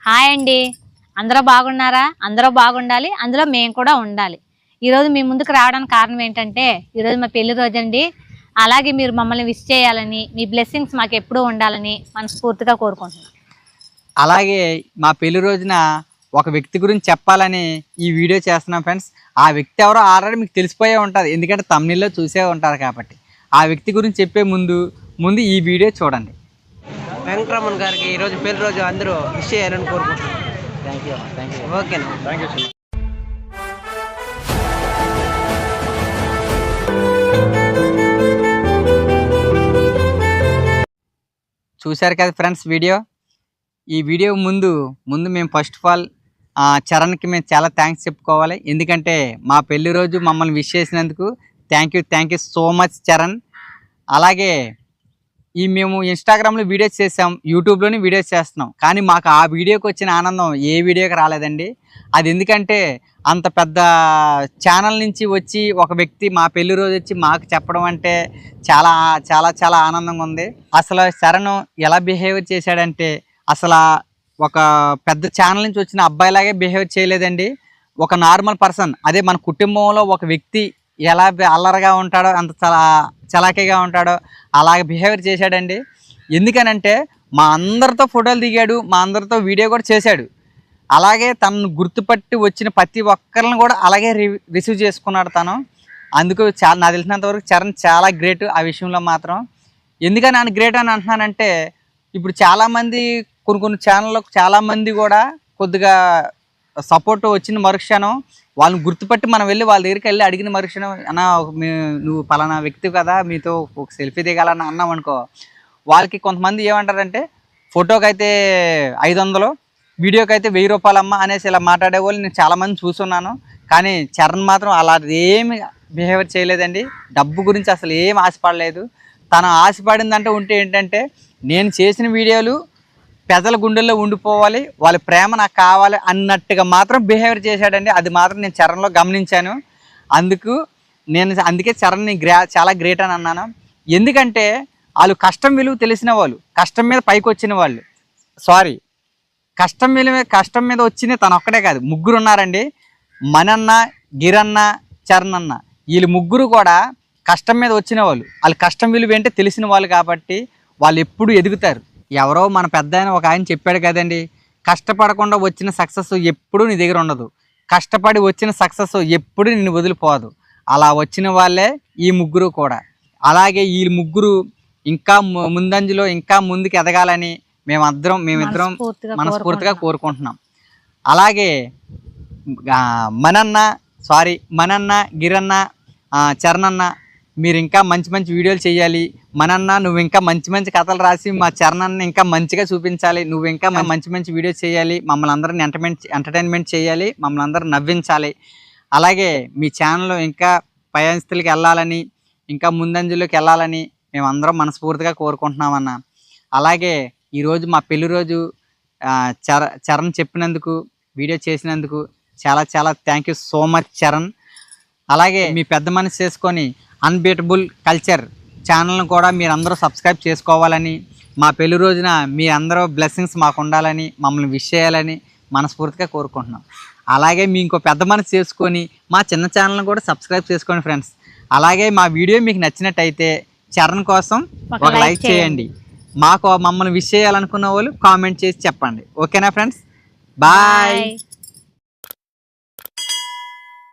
Hi అండి, అందరూ బాగున్నారా? అందరూ బాగుండాలి, అందులో మేము కూడా ఉండాలి. ఈరోజు మీ ముందుకు రావడానికి కారణం ఏంటంటే, ఈరోజు మా పెళ్లి రోజు అండి. అలాగే మీరు మమ్మల్ని విష్ చేయాలని, మీ బ్లెస్సింగ్స్ మాకు ఎప్పుడూ ఉండాలని మనస్ఫూర్తిగా కోరుకుంటున్నాం. అలాగే మా పెళ్లి రోజున ఒక వ్యక్తి గురించి చెప్పాలని ఈ వీడియో చేస్తున్నాం ఫ్రెండ్స్. ఆ వ్యక్తి ఎవరో ఆల్రెడీ మీకు తెలిసిపోయే ఉంటుంది, ఎందుకంటే తమిళ్లో చూసే ఉంటారు కాబట్టి. ఆ వ్యక్తి గురించి చెప్పే ముందు ఈ వీడియో చూడండి. వెంకటరమణ గారికి ఈరోజు పెళ్లి రోజు అందరూ విష్ చేయాలని కోరుకుంటున్నాం. ఓకేనా? చూశారు కదా ఫ్రెండ్స్ వీడియో. ఈ వీడియో ముందు మేము ఫస్ట్ ఆఫ్ ఆల్ చరణ్కి మేము చాలా థ్యాంక్స్ చెప్పుకోవాలి. ఎందుకంటే మా పెళ్లి రోజు మమ్మల్ని విష్ చేసినందుకు thank you so much Charan. అలాగే మేము ఇన్స్టాగ్రామ్లో వీడియోస్ చేసాం, యూట్యూబ్లోని వీడియోస్ చేస్తున్నాం, కానీ మాకు ఆ వీడియోకి వచ్చిన ఆనందం ఏ వీడియోకి రాలేదండి. అది ఎందుకంటే అంత పెద్ద ఛానల్ నుంచి వచ్చి ఒక వ్యక్తి మా పెళ్లి రోజు వచ్చి మాకు చెప్పడం అంటే చాలా చాలా చాలా ఆనందంగా ఉంది. అసలు చరణ్ ఎలా బిహేవ్ చేశాడంటే, అసలు ఒక పెద్ద ఛానల్ నుంచి వచ్చిన అబ్బాయిలాగే బిహేవ్ చేయలేదండి. ఒక నార్మల్ పర్సన్, అదే మన కుటుంబంలో ఒక వ్యక్తి ఎలా అల్లరిగా ఉంటాడో, అంత చాలా చలాకీగా ఉంటాడో అలాగే బిహేవియర్ చేశాడండి. ఎందుకనంటే మా అందరితో ఫోటోలు దిగాడు, మా అందరితో వీడియో కూడా చేశాడు. అలాగే తనను గుర్తుపట్టి వచ్చిన ప్రతి ఒక్కరిని కూడా అలాగే రిసీవ్ చేసుకున్నాడు తను. అందుకు నాకు తెలిసినంత వరకు చరణ్ చాలా గ్రేట్ ఆ విషయంలో మాత్రం. ఎందుకని ఆయన గ్రేట్ అని అంటున్నానంటే, ఇప్పుడు చాలామంది కొన్ని ఛానల్లో చాలామంది కూడా కొద్దిగా సపోర్ట్ వచ్చిన మరుక్షణం వాళ్ళని గుర్తుపట్టి మనం వెళ్ళి వాళ్ళ దగ్గరికి వెళ్ళి అడిగిన మరుక్షణం, అన్న నువ్వు పలానా వ్యక్తి కదా, మీతో ఒక సెల్ఫీ దిగాలని అన్నాం అనుకో, వాళ్ళకి కొంతమంది ఏమంటారంటే ఫోటోకి అయితే 500, వీడియోకి అయితే 1000 రూపాయలమ్మ అనేసి ఇలా మాట్లాడే వాళ్ళు నేను చాలామంది చూస్తున్నాను. కానీ చరణ్ మాత్రం అలా ఏమి బిహేవియర్ చేయలేదండి. డబ్బు గురించి అసలు ఏం ఆశపడలేదు. తను ఆశపడిందంటే ఉంటే ఏంటంటే, నేను చేసిన వీడియోలు ప్రజల గుండెల్లో ఉండిపోవాలి, వాళ్ళ ప్రేమ నాకు కావాలి అన్నట్టుగా మాత్రం బిహేవియర్ చేశాడండి. అది మాత్రం నేను చరణ్లో గమనించాను. అందుకే చరణ్ని చాలా గ్రేట్ అని అన్నాను. ఎందుకంటే వాళ్ళు కష్టం విలువ తెలిసిన వాళ్ళు, కష్టం మీద పైకి వచ్చిన వాళ్ళు. కష్టం మీద వచ్చింది తను ఒక్కడే కాదు, ముగ్గురు ఉన్నారండి. మనన్న, గిరన్న, చరణ్ అన్న, వీళ్ళు ముగ్గురు కూడా కష్టం మీద వచ్చిన వాళ్ళు. వాళ్ళు కష్టం విలువ ఏంటో తెలిసిన వాళ్ళు కాబట్టి వాళ్ళు ఎప్పుడు ఎదుగుతారు. ఎవరో మన పెద్ద ఒక ఆయన చెప్పాడు కదండి, కష్టపడకుండా వచ్చిన సక్సెస్ ఎప్పుడు నీ దగ్గర ఉండదు, కష్టపడి వచ్చిన సక్సెస్ ఎప్పుడు నిన్ను వదిలిపోదు. అలా వచ్చిన వాళ్ళే ఈ ముగ్గురు కూడా. అలాగే ఈ ముగ్గురు ఇంకా ముందంజలో ఇంకా ముందుకు ఎదగాలని మేమిద్దరం మనస్ఫూర్తిగా కోరుకుంటున్నాం. అలాగే మనన్న, గిరన్న, చరణ్ అన్న, మీరు ఇంకా మంచి వీడియోలు చేయాలి. మనన్న నువ్వు ఇంకా మంచి కథలు రాసి మా చరణాన్ని ఇంకా మంచిగా చూపించాలి. నువ్వు ఇంకా మంచి వీడియోస్ చేయాలి, మమ్మల్ని అందరిని ఎంటర్టైన్మెంట్ చేయాలి, మమ్మల్ని అందరూ నవ్వించాలి. అలాగే మీ ఛానల్ ఇంకా పై అంచెలకు వెళ్ళాలని, ఇంకా ముందంజలోకి వెళ్ళాలని మేమందరం మనస్ఫూర్తిగా కోరుకుంటున్నామన్న. అలాగే ఈరోజు మా పెళ్లి రోజు చరణ్ చెప్పినందుకు, వీడియో చేసినందుకు చాలా చాలా thank you so much Charan. అలాగే మీ పెద్ద మనసు చేసుకొని అన్బీటబుల్ కల్చర్ ఛానల్ని కూడా మీరందరూ సబ్స్క్రైబ్ చేసుకోవాలని, మా పెళ్లి రోజున మీ అందరూ బ్లెస్సింగ్స్ మాకు ఉండాలని, మమ్మల్ని విష్ చేయాలని మనస్ఫూర్తిగా కోరుకుంటున్నాం. అలాగే మీ ఇంకో పెద్ద మనసు చేసుకొని మా చిన్న ఛానల్ని కూడా సబ్స్క్రైబ్ చేసుకోండి ఫ్రెండ్స్. అలాగే మా వీడియో మీకు నచ్చినట్టయితే చరణ్ కోసం ఒక లైక్ చేయండి. మమ్మల్ని విష్ చేయాలనుకున్న వాళ్ళు కామెంట్ చేసి చెప్పండి. ఓకేనా ఫ్రెండ్స్? బాయ్.